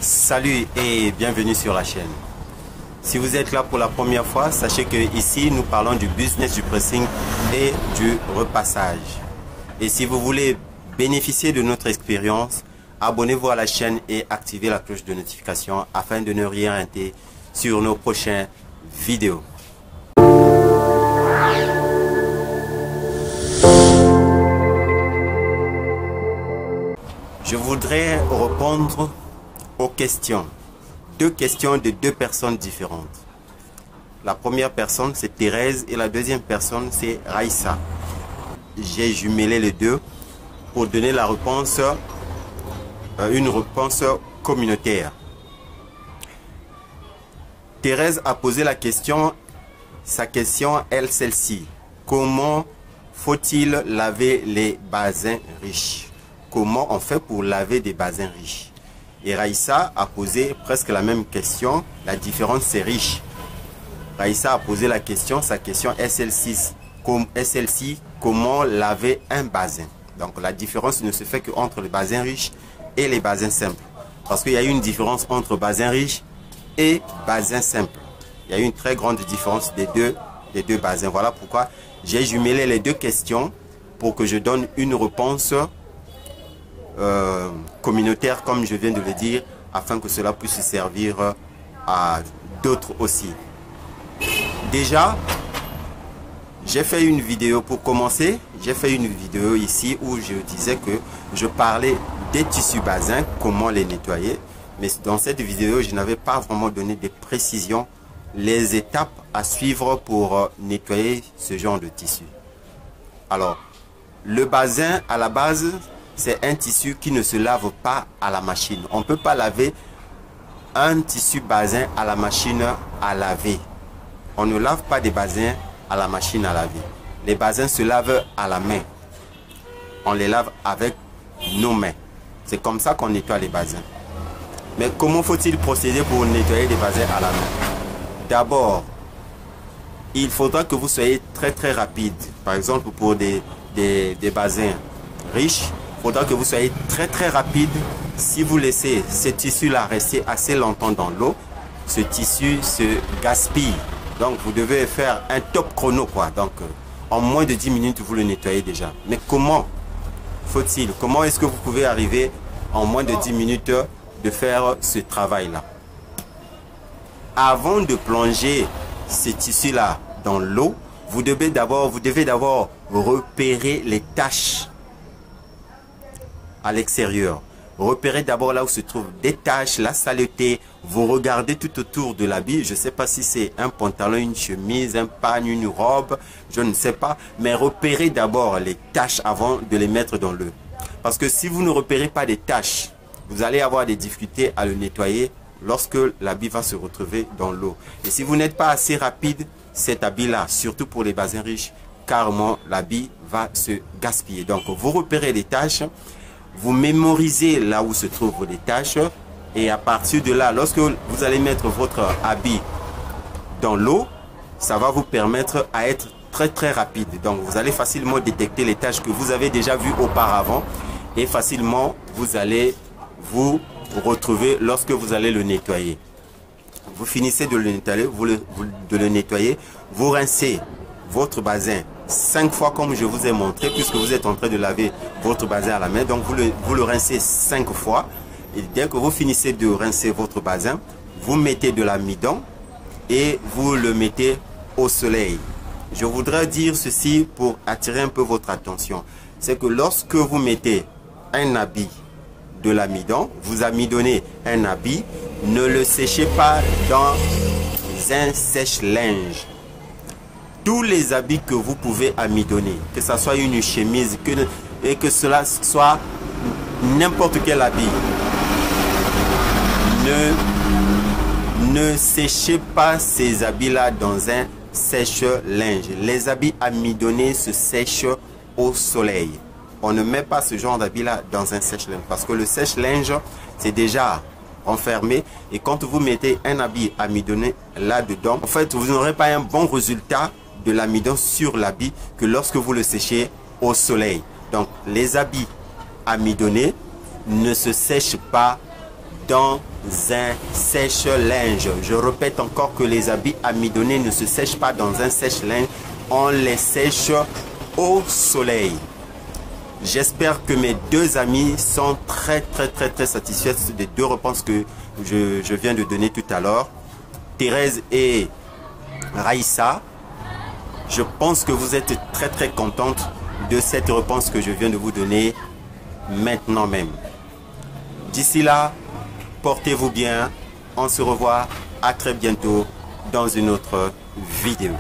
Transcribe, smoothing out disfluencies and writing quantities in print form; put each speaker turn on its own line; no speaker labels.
Salut et bienvenue sur la chaîne. Si vous êtes là pour la première fois, sachez que ici nous parlons du business du pressing et du repassage. Et si vous voulez bénéficier de notre expérience, abonnez-vous à la chaîne et activez la cloche de notification afin de ne rien rater sur nos prochaines vidéos. Je voudrais répondre aux questions. Deux questions de deux personnes différentes. La première personne, c'est Thérèse et la deuxième personne, c'est Raïssa. J'ai jumelé les deux pour donner la réponse, une réponse communautaire. Thérèse a posé la question, sa question est celle-ci. Comment faut-il laver les bassins riches? Comment on fait pour laver des bassins riches? Et Raïssa a posé presque la même question. La différence, c'est riche. Raïssa a posé la question, sa question est celle-ci, comment laver un bassin? Donc la différence ne se fait qu'entre les bassins riches et les bassins simples. Parce qu'il y a une différence entre bassin riche et bassin simple. Il y a une très grande différence des deux bassins. Voilà pourquoi j'ai jumelé les deux questions pour que je donne une réponse communautaire, comme je viens de le dire, afin que cela puisse servir à d'autres aussi. Déjà, j'ai fait une vidéo pour commencer. J'ai fait une vidéo ici où je disais que je parlais des tissus bassins, comment les nettoyer. Mais dans cette vidéo, je n'avais pas vraiment donné des précisions, les étapes à suivre pour nettoyer ce genre de tissu. Alors, le bassin à la base, c'est un tissu qui ne se lave pas à la machine. On ne peut pas laver un tissu bassin à la machine à laver. On ne lave pas des bassins à la machine à laver. Les bassins se lavent à la main. On les lave avec nos mains. C'est comme ça qu'on nettoie les bassins. Mais comment faut-il procéder pour nettoyer des bassins à la main? D'abord, il faudra que vous soyez très rapide. Par exemple, pour des bassins riches, il faudra que vous soyez très rapide. Si vous laissez ce tissu-là rester assez longtemps dans l'eau, ce tissu se gaspille. Donc, vous devez faire un top chrono, quoi. Donc, en moins de 10 minutes, vous le nettoyez déjà. Mais comment faut-il? Comment est-ce que vous pouvez arriver en moins de 10 minutes de faire ce travail-là? Avant de plonger ce tissu-là dans l'eau, vous devez d'abord repérer les taches à l'extérieur. Repérez d'abord là où se trouvent des taches, la saleté. Vous regardez tout autour de l'habit. Je ne sais pas si c'est un pantalon, une chemise, un pagne, une robe. Je ne sais pas. Mais repérez d'abord les taches avant de les mettre dans l'eau. Parce que si vous ne repérez pas des taches, vous allez avoir des difficultés à le nettoyer lorsque l'habit va se retrouver dans l'eau. Et si vous n'êtes pas assez rapide, cet habit-là, surtout pour les bassins riches, carrément l'habit va se gaspiller. Donc vous repérez les taches. Vous mémorisez là où se trouvent les taches et à partir de là, lorsque vous allez mettre votre habit dans l'eau, ça va vous permettre à être très rapide. Donc vous allez facilement détecter les taches que vous avez déjà vues auparavant et facilement vous allez vous retrouver lorsque vous allez le nettoyer. Vous finissez de le nettoyer, vous rincez votre bassin 5 fois comme je vous ai montré, puisque vous êtes en train de laver votre bassin à la main. Donc vous le rincez 5 fois. Et dès que vous finissez de rincer votre bassin, vous mettez de l'amidon et vous le mettez au soleil. Je voudrais dire ceci pour attirer un peu votre attention. C'est que lorsque vous mettez un habit de l'amidon, vous amidonnez un habit, ne le séchez pas dans un sèche-linge. Tous les habits que vous pouvez amidonner, que ce soit une chemise, et que cela soit n'importe quel habit, ne séchez pas ces habits-là dans un sèche-linge. Les habits amidonnés se sèchent au soleil. On ne met pas ce genre d'habit-là dans un sèche-linge parce que le sèche-linge, c'est déjà renfermé. Et quand vous mettez un habit amidonné là-dedans, en fait, vous n'aurez pas un bon résultat de l'amidon sur l'habit que lorsque vous le séchez au soleil. Donc les habits amidonnés ne se sèchent pas dans un sèche-linge. Je répète encore que les habits amidonnés ne se sèchent pas dans un sèche-linge. On les sèche au soleil. J'espère que mes deux amis sont très satisfaits des deux réponses que je viens de donner tout à l'heure. Thérèse et Raïssa, je pense que vous êtes très contentes de cette réponse que je viens de vous donner maintenant même. D'ici là, portez-vous bien. On se revoit à très bientôt dans une autre vidéo.